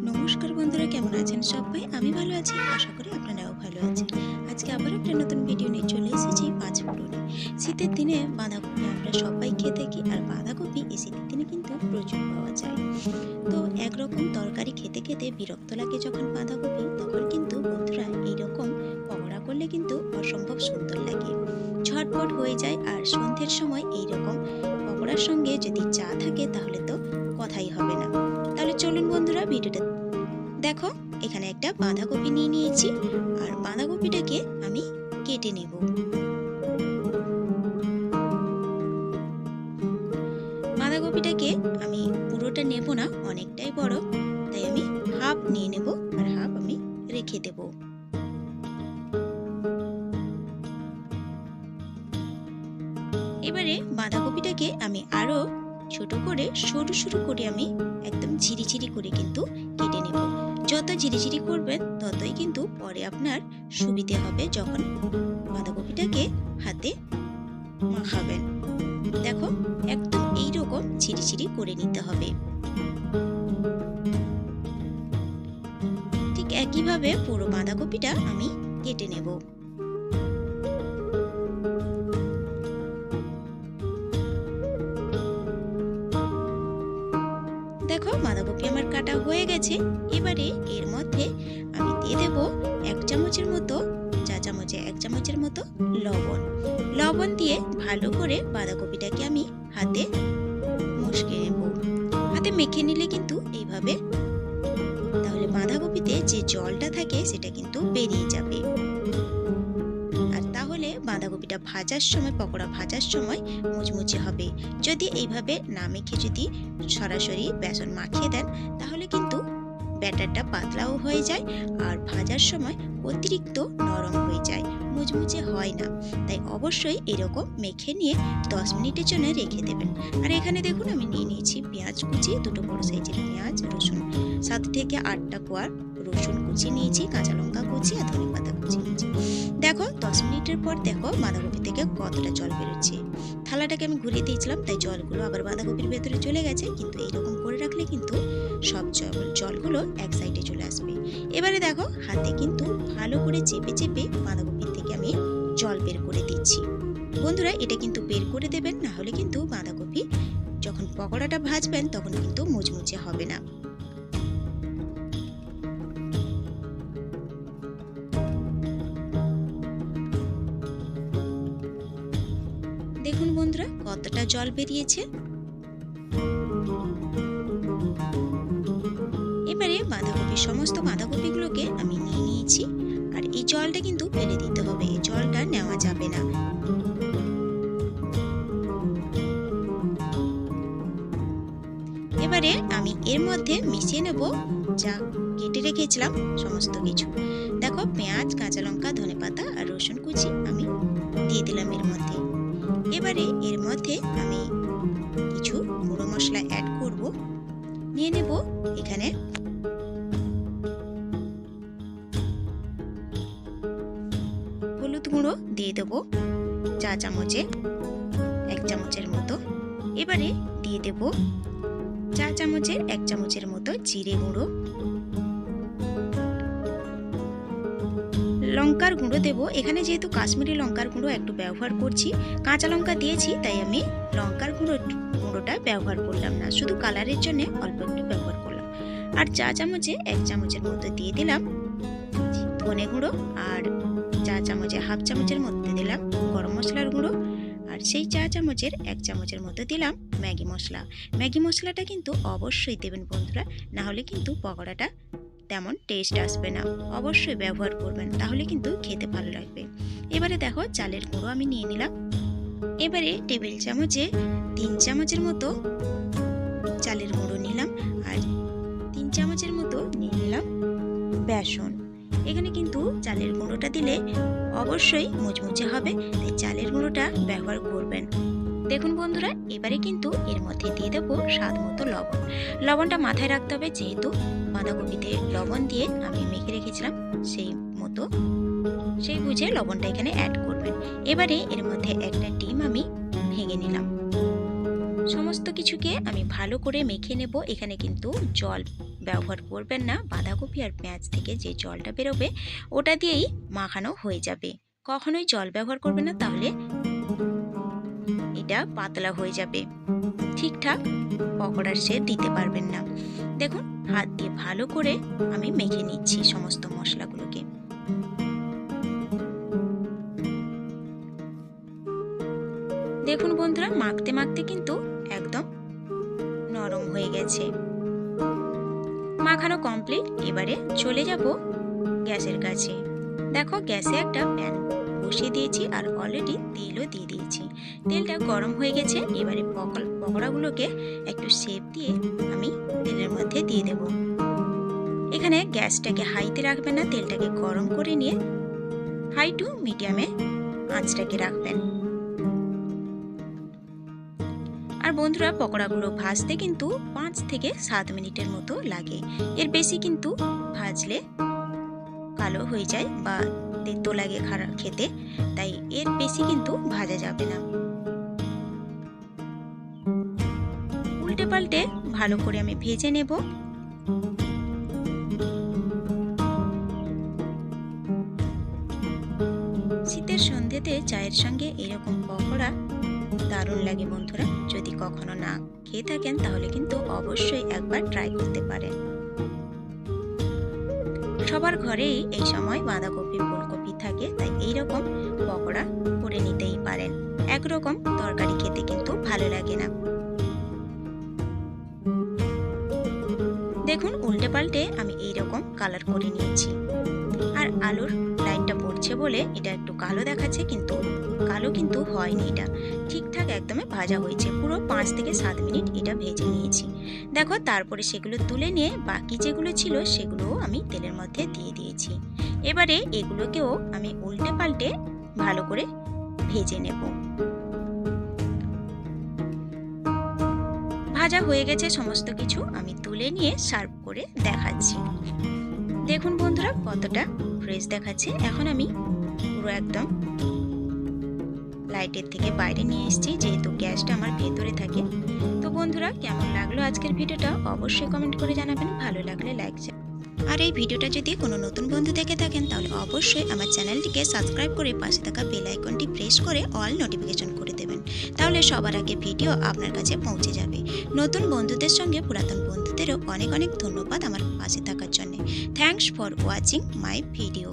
নমস্কার বন্ধুরা, কেমন আছেন সবাই? আমি ভালো আছি, আশা করি আপনারাও ভালো আছেন। আজকে আবার একটা নতুন ভিডিও নিয়ে চলে এসেছি পাঁচফোড়নে। শীতের দিনে বাঁধাকপি আমরা সবাই খেয়ে থাকি, আর বাঁধাকপি এই শীতের দিনে কিন্তু প্রচুর পাওয়া যায়। তো একরকম তরকারি খেতে খেতে বিরক্ত লাগে যখন বাঁধাকপি, তখন কিন্তু বন্ধুরা এইরকম পকোড়া করলে কিন্তু অসম্ভব সুন্দর লাগে, ঝটপট হয়ে যায়। আর সন্ধ্যের সময় এইরকম পকোড়ার সঙ্গে যদি চা থাকে তাহলে তো কথাই হবে না। তাহলে চলুন বন্ধুরা, ভিডিওটা দেখো। এখানে একটা বাঁধাকপি নিয়ে নিয়েছি, আর বাঁধাকপিটাকে আমি কেটে নেব। বাঁধাকপিটাকে আমি পুরোটা নেব না, অনেকটাই বড়, তাই আমি হাফ নিয়ে নেব, আর হাফ আমি রেখে দেব। এবারে বাঁধাকপিটাকে আমি আরো ছোট করে সরু সরু করে আমি একদম ঝিরিঝিরি করে কিন্তু কেটে নেব। যত ঝিরিঝিরি করবেন ততই কিন্তু পরে আপনার সুবিধে হবে যখন বাঁধাকপিটাকে হাতে মাখাবেন। দেখো, একদম এইরকম ঝিরিঝিরি করে নিতে হবে। ঠিক একইভাবে পুরো বাঁধাকপিটা আমি কেটে নেব। দেখো, বাঁধাকপি আমার কাটা হয়ে গেছে। এবারে এর মধ্যে আমি দিয়ে দেব এক চামচের মতো, চা চামচে এক চামচের মতো লবণ দিয়ে ভালো করে বাঁধাকপিটাকে আমি হাতে মশকে নেব। হাতে মেখে নিলে কিন্তু এইভাবে, তাহলে বাঁধাকপিতে যে জলটা থাকে সেটা কিন্তু বেরিয়ে যাবে। আর তাহলে বাঁধাকপিটা ভাজার সময়, পকোড়া ভাজার সময় মুচমুচে হবে। যদি এইভাবে না মেখে যদি সরাসরি বেসন মাখিয়ে দেন, তাহলে কিন্তু ব্যাটারটা পাতলাও হয়ে যায়, আর ভাজার সময় অতিরিক্ত নরম হয়ে যায়, মুচমুচে হয় না। তাই অবশ্যই এরকম মেখে নিয়ে 10 মিনিটের জন্য রেখে দেবেন। আর এখানে দেখুন, আমি নিয়ে নিয়েছি পেঁয়াজ কুচি, দুটো বড় সাইজের পেঁয়াজ, রসুন 7 থেকে 8টা কোয়া রসুন কুচি নিয়েছি, কাঁচা লঙ্কা কুচি আর ধনেপাতা কুচি নিয়েছি। দেখো, 10 মিনিটের পর দেখো বাঁধাকপি থেকে কতটা জল বেরোচ্ছে। থালাটাকে আমি ঘুরিয়ে দিয়েছিলাম, তাই জলগুলো আবার বাঁধাকপির ভেতরে চলে গেছে। কিন্তু এইরকম করে রাখলে কিন্তু সব জলগুলো এক সাইডে চলে আসবে। এবারে দেখো, হাতে কিন্তু ভালো করে চেপে চেপে বাঁধাকপির থেকে আমি জল বের করে দিচ্ছি। বন্ধুরা, এটা কিন্তু বের করে দেবেন, না হলে কিন্তু বাঁধাকপি যখন পকোড়াটা ভাজবেন তখন কিন্তু মুচমুচে হবে না। দেখুন বন্ধুরা, কতটা জল বেরিয়েছে। এবারে সমস্ত বাঁধাকপিগুলোকে আমি নিয়ে নিয়েছি, আর এই জলটা কিন্তু ফেলে দিতে হবে, এই জলটা নেওয়া যাবে না। এবারে আমি এর মধ্যে মিশিয়ে নেব যা কেটে রেখেছিলাম সমস্ত কিছু। দেখো, পেঁয়াজ, কাঁচা লঙ্কা, ধনেপাতা আর রসুন কুচি আমি দিয়ে দিলাম এর মধ্যে। এবারে এর মধ্যে আমি কিছু গুঁড়ো মশলা অ্যাড করব। নিয়ে নেব এখানে হলুদ গুঁড়ো, দিয়ে দেব চা চামচে 1 চামচের মতো। এবারে দিয়ে দেব চা চামচের 1 চামচের মতো জিরে গুঁড়ো। লঙ্কার গুঁড়ো দেব, এখানে যেহেতু কাশ্মীরি লঙ্কার গুঁড়ো একটু ব্যবহার করছি, কাঁচা লঙ্কা দিয়েছি, তাই আমি লঙ্কার গুঁড়োটা ব্যবহার করলাম না, শুধু কালারের জন্য অল্প একটু ব্যবহার করলাম। আর চা চামচে 1 চামচের মতো দিয়ে দিলাম ধনে গুঁড়ো, আর চা চামচে হাফ চামচের মধ্যে দিলাম গরম মশলার গুঁড়ো, আর সেই চা চামচের 1 চামচের মতো দিলাম ম্যাগি মশলা। ম্যাগি মশলাটা কিন্তু অবশ্যই দেবেন বন্ধুরা, না হলে কিন্তু পকোড়াটা তেমন টেস্ট আসবে না। অবশ্যই ব্যবহার করবেন, তাহলে কিন্তু খেতে ভালো লাগবে। এবারে দেখো, চালের গুঁড়ো আমি নিয়ে নিলাম। এবারে টেবিল চামচে 3 চামচের মতো চালের গুঁড়ো নিলাম, আর 3 চামচের মতো নিয়ে নিলাম বেসন। এখানে কিন্তু চালের গুঁড়োটা দিলে অবশ্যই মুচমুচে হবে, তাই চালের গুঁড়োটা ব্যবহার করবেন। দেখুন বন্ধুরা, এবারে কিন্তু এর মধ্যে দিয়ে দেবো স্বাদ মতো লবণ। লবণটা মাথায় রাখতে হবে, যেহেতু বাঁধাকপিতে লবণ দিয়ে আমি মেখে রেখেছিলাম, সেই বুঝে লবণটা এখানে অ্যাড করবেন। এবারে এর মধ্যে একটা ডিম আমি ভেঙে নিলাম। সমস্ত কিছুকে আমি ভালো করে মেখে নেব। এখানে কিন্তু জল ব্যবহার করবেন না। বাঁধাকপি আর পেঁয়াজ থেকে যে জলটা বেরোবে ওটা দিয়েই মাখানো হয়ে যাবে। কখনোই জল ব্যবহার করবেন না, তাহলে এটা পাতলা হয়ে যাবে, ঠিকঠাক পকোড়ার শেপ দিতে পারবেন না। দেখুন, হাত দিয়ে ভালো করে আমি মেখে নিচ্ছি সমস্ত মশলাগুলোকে। দেখুন বন্ধুরা, মাখতে মাখতে কিন্তু একদম নরম হয়ে গেছে। মাখানো কমপ্লিট। এবারে চলে যাব গ্যাসের কাছে। দেখো, গ্যাসে একটা প্যান বসিয়ে দিয়েছি আর অলরেডি তেলও দিয়ে দিয়েছি। তেলটা গরম হয়ে গেছে। এবারে পকোড়াগুলোকে একটু শেপ দিয়ে আমি তেলের মধ্যে দিয়ে দেব। এখানে গ্যাসটাকে হাইতে রাখবেন না, তেলটাকে গরম করে নিয়ে হাই টু মিডিয়ামে আঁচটাকে রাখবেন। আর বন্ধুরা, পকোড়াগুলো ভাজতে কিন্তু 5 থেকে 7 মিনিটের মতো লাগে। এর বেশি কিন্তু ভাজলে কালো হয়ে যায় বা তেতো লাগে খারাপ খেতে, তাই এর বেশি কিন্তু ভাজা যাবে না। উল্টে পাল্টে ভালো করে আমি ভেজে নেব। শীতের সন্ধ্যেতে চায়ের সঙ্গে এরকম পকোড়া দারুণ লাগে বন্ধুরা। যদি কখনো না খেয়ে থাকেন তাহলে কিন্তু অবশ্যই একবার ট্রাই করতে পারেন। সবার ঘরেই এই সময় বাঁধাকপি ফুলকপি থাকে, তাই এইরকম পকোড়া করে নিতেই পারেন। একরকম তরকারি খেতে কিন্তু ভালো লাগে না। দেখুন, উল্টে পাল্টে আমি এইরকম কালার করে নিয়েছি। আর আলুর লাইটটা পড়ছে বলে এটা একটু কালো দেখাচ্ছে, কিন্তু কালো কিন্তু হয়নি। এটা ঠিকঠাক একদমই ভাজা হয়েছে। পুরো 5 থেকে 7 মিনিট এটা ভেজে নিয়েছি। দেখো, তারপরে সেগুলো তুলে নিয়ে বাকি যেগুলো ছিল সেগুলোও আমি তেলের মধ্যে দিয়ে দিয়েছি। এবারে এগুলোকেও আমি উল্টে পাল্টে ভালো করে ভেজে নেব। ভাজা হয়ে গেছে সমস্ত কিছু। আমি তুলে নিয়ে সার্ভ করে দেখাচ্ছি। দেখুন বন্ধুরা, কতটা ফ্রেশ দেখাচ্ছে। এখন আমি পুরো একদম লাইটের থেকে বাইরে নিয়ে এসেছি, যেহেতু গ্যাসটা আমার ভেতরে থাকে। তো বন্ধুরা, কেমন লাগলো আজকের ভিডিওটা অবশ্যই কমেন্ট করে জানাবেন। ভালো লাগলে লাইক। আর এই ভিডিওটা যদি কোনো নতুন বন্ধু দেখে থাকেন তাহলে অবশ্যই আমার চ্যানেলটিকে সাবস্ক্রাইব করে পাশে থাকা বেল আইকনটি প্রেস করে অল নোটিফিকেশন করে দেবেন। তাহলে সবার আগে ভিডিও আপনার কাছে পৌঁছে যাবে। নতুন বন্ধুদের সঙ্গে পুরাতন বন্ধুদেরও অনেক অনেক ধন্যবাদ আমার পাশে থাকার জন্য। Thanks for watching my video.